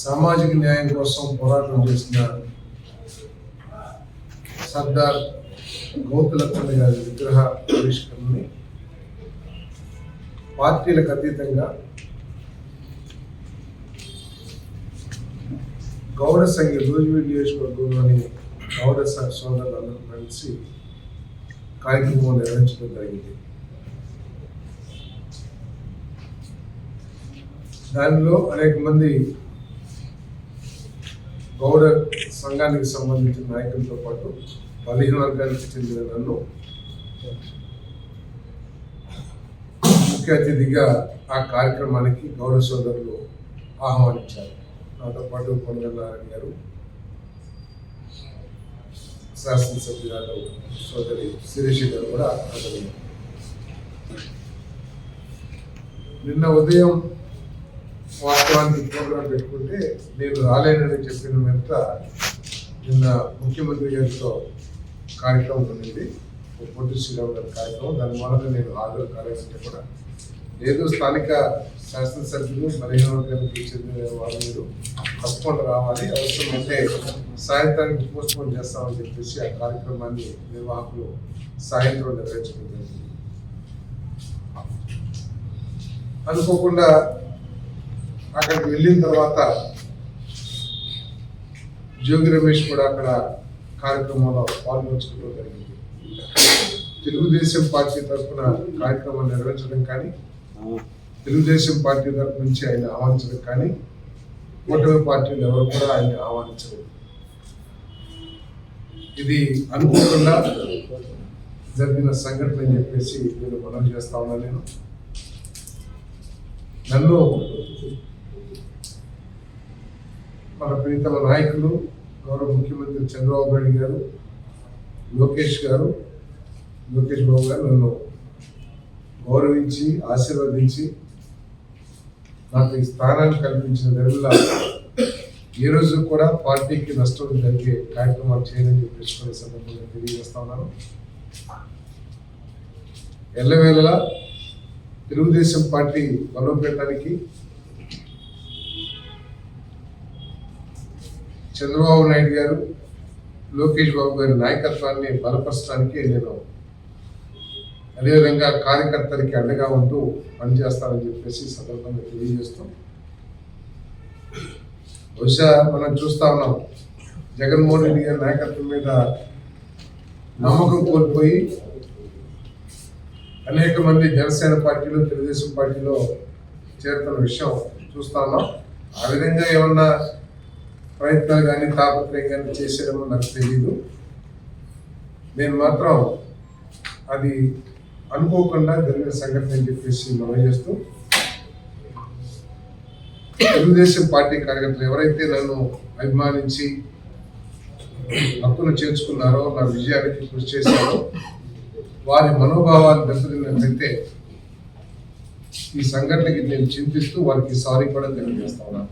సామాజిక న్యాయం కోసం పోరాటం చేసిన సర్దార్ గౌతులక్ష్మి గారి విగ్రహ ఆవిష్కరణని పార్టీలకు అతీతంగా గౌడ సంఘ రోజువీడి నియోజకవర్గంలోని గౌడ సోదరులందరూ కలిసి కార్యక్రమం నిర్వహించడం జరిగింది. దానిలో అనేక మంది గౌడ సంఘానికి సంబంధించిన నాయకులతో పాటు బలహీన వర్గానికి చెందిన నన్ను ముఖ్య అతిథిగా ఆ కార్యక్రమానికి గౌడ సోదరులు ఆహ్వానించారు. నాతో పాటు పొంగల్ నారాయణ గారు, శాసనసభ్యురాలు సోదరి శిరీష గారు కూడా హాజరయ్యారు. నిన్న ఉదయం వాస్తవానికి ప్రోగ్రాం పెట్టుకుంటే నేను రాలేనని చెప్పిన వెంట నిన్న ముఖ్యమంత్రి గారితో కార్యక్రమం ఉంది, పొట్టి శ్రీరామ్ గారి కార్యక్రమం. దాని మూలంగా నేను హాజరు కాలేదంటే కూడా లేదు, స్థానిక శాసనసభ్యులు బలహీన వర్గానికి చెందిన వారు మీరు తప్పకుండా రావాలి, అవసరం అంటే సాయంత్రానికి పోస్ట్పోన్ చేస్తామని చెప్పేసి ఆ కార్యక్రమాన్ని నిర్వాహకులు సాయంత్రం నిర్వహించడం జరిగింది. అనుకోకుండా అక్కడికి వెళ్ళిన తర్వాత జోగి రమేష్ కూడా అక్కడ కార్యక్రమంలో పాల్గొంచుకోవడం జరిగింది. తెలుగుదేశం పార్టీ తరఫున కార్యక్రమం నిర్వహించడం కానీ, తెలుగుదేశం పార్టీ తరఫు నుంచి ఆయన ఆహ్వానించడం కానీ, కూటమి పార్టీలు ఎవరు కూడా ఆయన ఆహ్వానించలేదు. ఇది అనుకోకుండా జరిగిన సంఘటన అని చెప్పేసి నేను మనవి చేస్తా ఉన్నాను. నన్ను మన ప్రీతమ నాయకులు గౌరవ ముఖ్యమంత్రి చంద్రబాబు నాయుడు గారు, లోకేష్ బాబు గారు నన్ను గౌరవించి ఆశీర్వదించి నాకు ఈ స్థానాన్ని కల్పించిన దానివల్ల ఈ రోజు కూడా పార్టీకి నష్టం జరిగే కార్యక్రమాలు చేయాలని చెప్పేసుకునే సందర్భంగా తెలియజేస్తా ఉన్నాను. ఎల్లవేళలా తెలుగుదేశం పార్టీ బలోపేతానికి చంద్రబాబు నాయుడు గారు, లోకేష్ బాబు గారి నాయకత్వాన్ని బలపరచడానికి నేను అదేవిధంగా కార్యకర్తలకి అండగా ఉంటూ పనిచేస్తానని చెప్పేసి సందర్భంగా తెలియజేస్తాం. బహుశా మనం చూస్తా ఉన్నాం, జగన్మోహన్ రెడ్డి గారి నాయకత్వం మీద నమ్మకం కోల్పోయి అనేక మంది జనసేన పార్టీలో, తెలుగుదేశం పార్టీలో చేరుతున్న విషయం చూస్తా ఉన్నాం. ఆ విధంగా ఏమన్నా ప్రయత్నాలు కానీ తాపత్రయం కానీ చేసేదేమో నాకు తెలియదు. నేను మాత్రం అది అనుకోకుండా జరిగిన సంఘటన అని చెప్పేసి మనం చేస్తూ, తెలుగుదేశం పార్టీ కార్యకర్తలు ఎవరైతే నన్ను అభిమానించి హక్కును చేర్చుకున్నారో, నా విజయానికి కృషి చేశారో, వారి మనోభావాలు దెబ్బతిన్నట్లయితే ఈ సంఘటనకి నేను చింతిస్తూ వారికి సారీ కూడా తెలియజేస్తా ఉన్నాను.